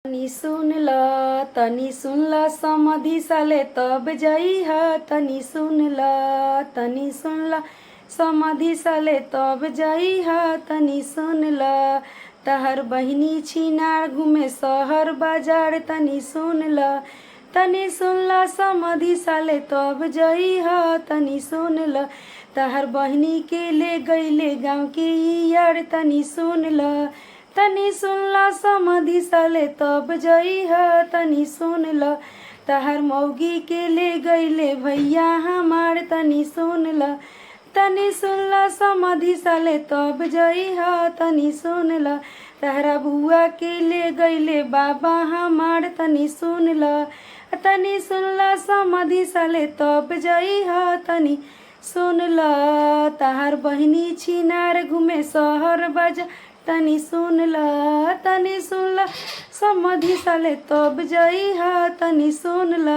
तनी सुन ल तनी सुन ल समधि साले तब जइह तनी सुन ल तनी सुन ल समधि साले तब जइह तनी सुन ल तहर बहिनी छिनार घूमे शहर बाजार तनी सुन ल तनी सुन ल समधि साले तब जइह तनी सुन ल तहर बहिनी के ले गईले गाँव के यार तनी सुन ल तनी सुन ल समधि साले तब जइह तनी सुन ल तहर मौगी के ले गईले भैया हमार तनी सुन ल तनी सुन ल समधि साले तब जइह तनी सुन ल तहरा बुआ के ले गईले बाबा हमार तनी सुन ल तनी सुन ल समधि साले तब जइह तनी सुन ल तहर बहिनी छिनार घूमे शहर बाजार तनी सुन ल समधि साले तब जइह तनी सुन ल।